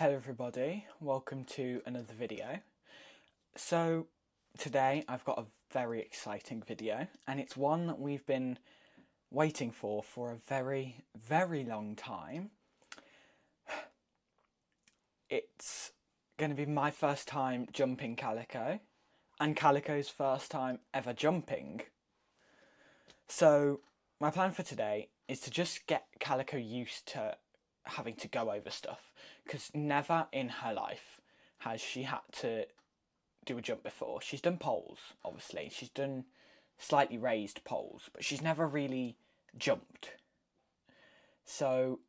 Hello everybody, welcome to another video. So today I've got a very exciting video, and it's one that we've been waiting for a very long time. It's going to be my first time jumping Calico, and Calico's first time ever jumping. So my plan for today is to just get Calico used to having to go over stuff, because never in her life has she had to do a jump before. She's done poles, obviously, she's done slightly raised poles, but she's never really jumped. So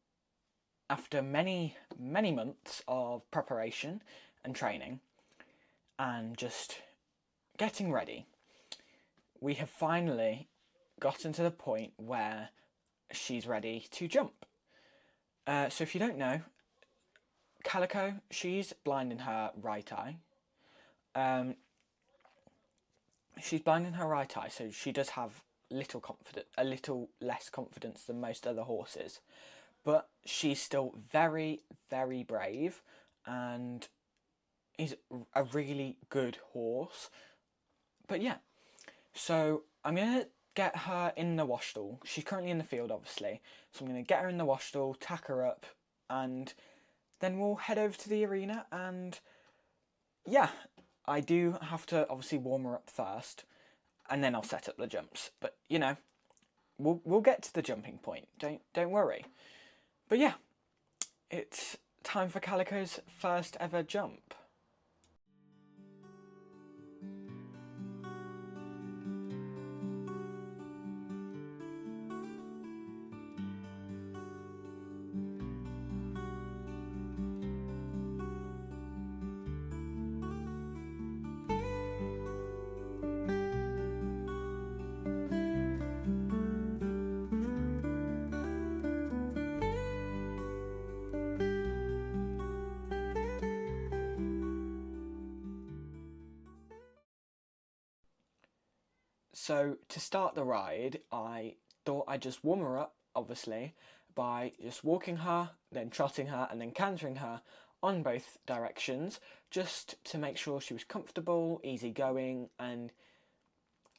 after many months of preparation and training and just getting ready, we have finally gotten to the point where she's ready to jump. So if you don't know, Calico, she's blind in her right eye. She's blind in her right eye, so she does have a little less confidence than most other horses. But she's still very brave, and is a really good horse. But yeah, so I'm going to get her in the wash stall. She's currently in the field, obviously, so I'm going to get her in the wash stall, tack her up, and then we'll head over to the arena. And yeah, I do have to obviously warm her up first, and then I'll set up the jumps. But you know, we'll get to the jumping point. Don't worry. But yeah, it's time for Calico's first ever jump. So to start the ride, I thought I'd just warm her up, obviously, by just walking her, then trotting her, and then cantering her on both directions, just to make sure she was comfortable, easygoing, and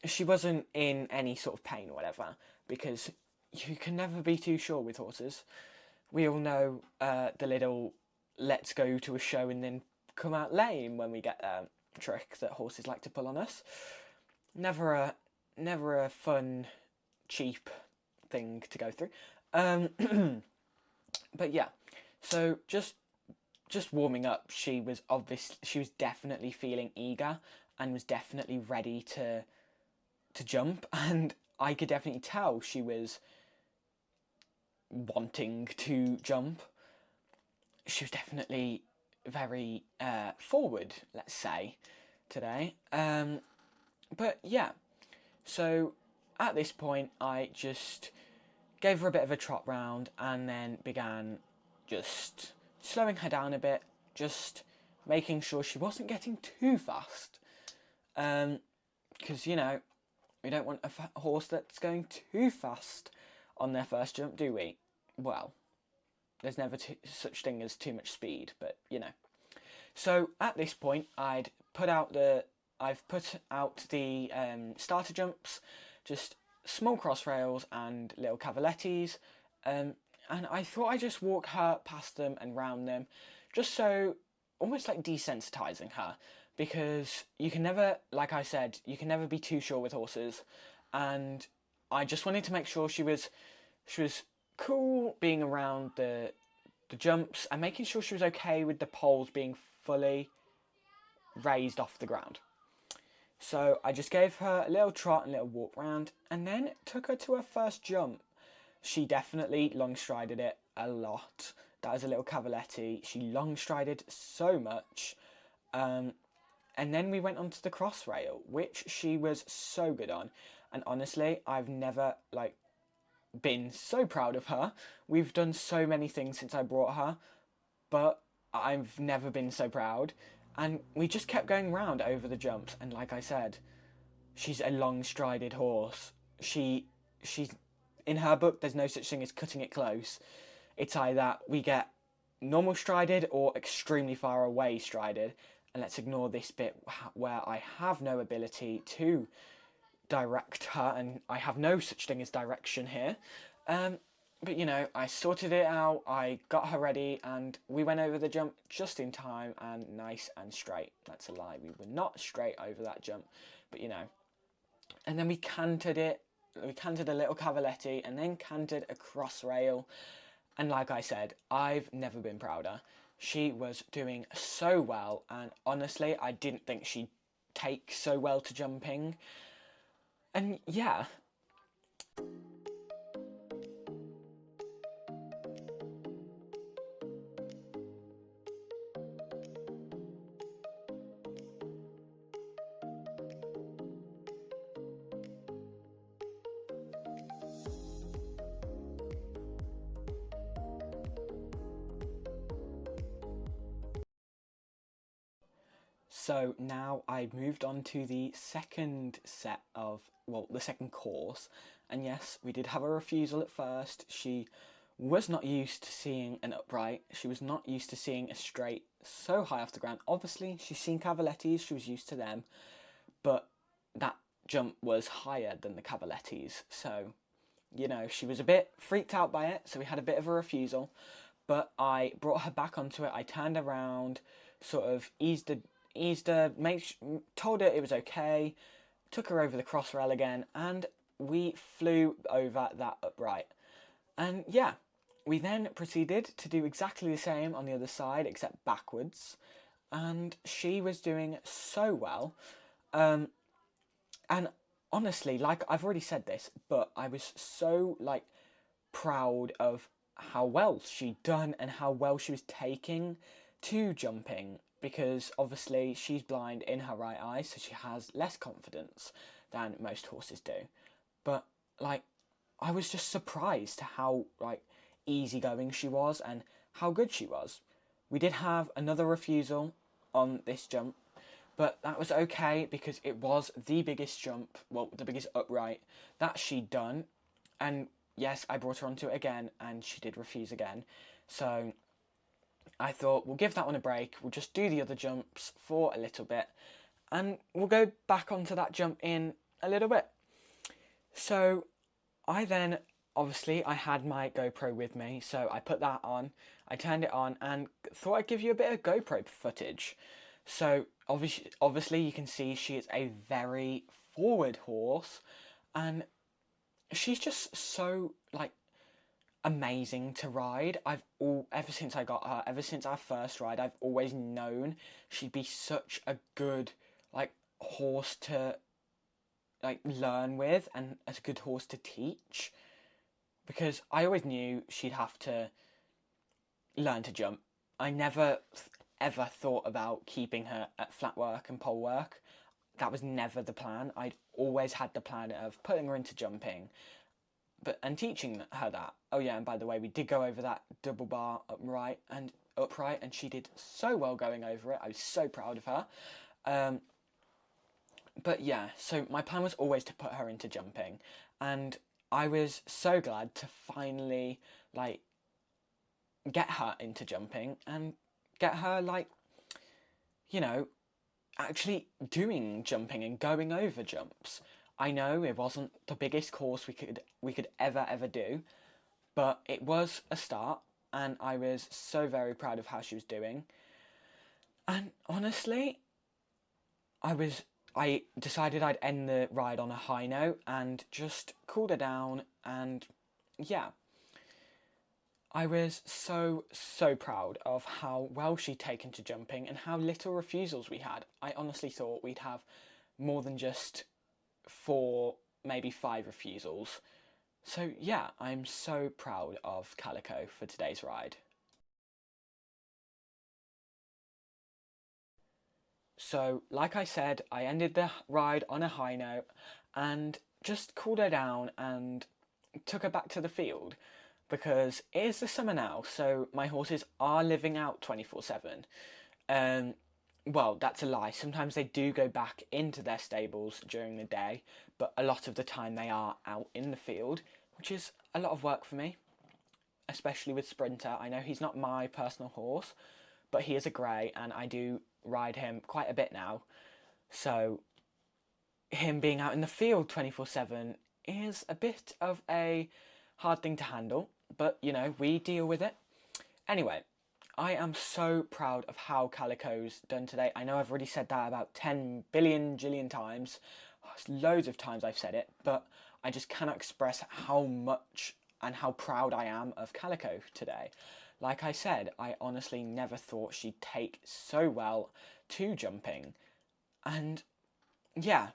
she wasn't in any sort of pain or whatever, because you can never be too sure with horses. We all know the little let's go to a show and then come out lame when we get a trick that horses like to pull on us. Never a fun, cheap thing to go through. But yeah, so just warming up, she was definitely feeling eager and was definitely ready to jump, and I could definitely tell she was wanting to jump. She was definitely very forward, let's say, today. But yeah, so at this point I just gave her a bit of a trot round, and then began just slowing her down a bit, just making sure she wasn't getting too fast, because you know, we don't want a horse that's going too fast on their first jump, do we? Well, there's never such thing as too much speed, but you know. So at this point I've put out the starter jumps, just small cross rails and little cavalettes, and I thought I'd just walk her past them and round them, just so, almost like desensitizing her, because you can never, like I said, you can never be too sure with horses, and I just wanted to make sure she was cool being around the jumps, and making sure she was okay with the poles being fully raised off the ground. So I just gave her a little trot and a little walk round, and then took her to her first jump. She definitely long strided it a lot. That was a little cavalette. She long strided so much. And then we went onto the cross rail, which she was so good on. And honestly, I've never been so proud of her. We've done so many things since I brought her, but I've never been so proud. And we just kept going round over the jumps, and like I said, she's a long-strided horse. She's in her book, there's no such thing as cutting it close. It's either we get normal strided or extremely far away strided. And let's ignore this bit where I have no ability to direct her, and I have no such thing as direction here. But you know, I sorted it out, I got her ready, and we went over the jump just in time and nice and straight. That's a lie, we were not straight over that jump, but you know. And then we cantered it, we cantered a little cavaletti, and then cantered a cross rail. And like I said, I've never been prouder. She was doing so well, and honestly, I didn't think she'd take so well to jumping. And yeah. So now I moved on to the second set of, well, the second course. And yes, we did have a refusal at first. She was not used to seeing an upright. She was not used to seeing a straight so high off the ground. Obviously, she's seen cavalettis, she was used to them. But that jump was higher than the cavalettis. So, you know, she was a bit freaked out by it. So we had a bit of a refusal. But I brought her back onto it. I turned around, sort of eased her, told her it was okay, took her over the cross rail again, and we flew over that upright. And yeah, we then proceeded to do exactly the same on the other side, except backwards, and she was doing so well. And honestly, like, I've already said this, but I was so, like, proud of how well she'd done and how well she was taking to jumping, because obviously she's blind in her right eye, so she has less confidence than most horses do. But like, I was just surprised to how like easygoing she was and how good she was. We did have another refusal on this jump, but that was okay because it was the biggest jump, well, the biggest upright that she'd done. And yes, I brought her onto it again and she did refuse again. So I thought, we'll give that one a break, we'll just do the other jumps for a little bit, and we'll go back onto that jump in a little bit. So I then, obviously, I had my GoPro with me, so I put that on, I turned it on, and thought I'd give you a bit of GoPro footage. So obviously you can see she is a very forward horse, and she's just so, like, amazing to ride. Ever since I got her, ever since our first ride, I've always known she'd be such a good, like, horse to, like, learn with, and as a good horse to teach, because I always knew she'd have to learn to jump. I never ever thought about keeping her at flat work and pole work. That was never the plan. I'd always had the plan of putting her into jumping, and teaching her that. Oh yeah, and by the way, we did go over that double bar upright, and she did so well going over it. I was so proud of her. But yeah, so my plan was always to put her into jumping, and I was so glad to finally, like, get her into jumping and get her, like, you know, actually doing jumping and going over jumps. I know it wasn't the biggest course we could ever do, but it was a start, and I was so very proud of how she was doing. And honestly, I decided I'd end the ride on a high note and just cooled her down, and yeah. I was so proud of how well she'd taken to jumping and how little refusals we had. I honestly thought we'd have more than just 4, maybe 5 refusals. So yeah, I'm so proud of Calico for today's ride. So, like I said, I ended the ride on a high note and just cooled her down and took her back to the field, because it is the summer now, so my horses are living out 24/7. Well, that's a lie. Sometimes they do go back into their stables during the day, but a lot of the time they are out in the field, which is a lot of work for me. especially with Sprinter. I know he's not my personal horse, but he is a grey, and I do ride him quite a bit now. So him being out in the field 24/7 is a bit of a hard thing to handle, but you know, we deal with it. Anyway, I am so proud of how Calico's done today. I know I've already said that about 10 billion jillion times. Loads of times I've said it, but I just cannot express how much and how proud I am of Calico today. Like I said, I honestly never thought she'd take so well to jumping. And yeah,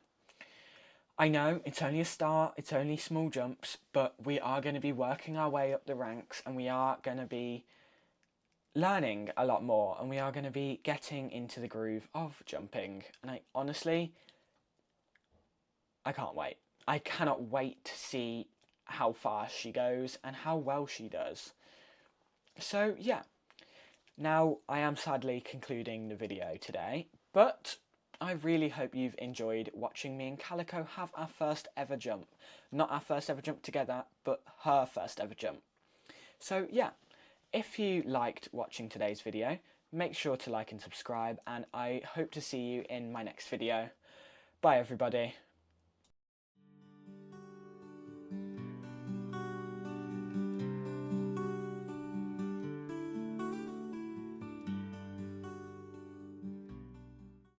I know it's only a start, it's only small jumps, but we are going to be working our way up the ranks, and we are going to be learning a lot more, and we are going to be getting into the groove of jumping. And I honestly, I can't wait. I cannot wait to see how fast she goes and how well she does. So yeah, now I am sadly concluding the video today, but I really hope you've enjoyed watching me and Calico have our first ever jump. Not our first ever jump together, but her first ever jump. So yeah, if you liked watching today's video, make sure to like and subscribe, and I hope to see you in my next video. Bye everybody.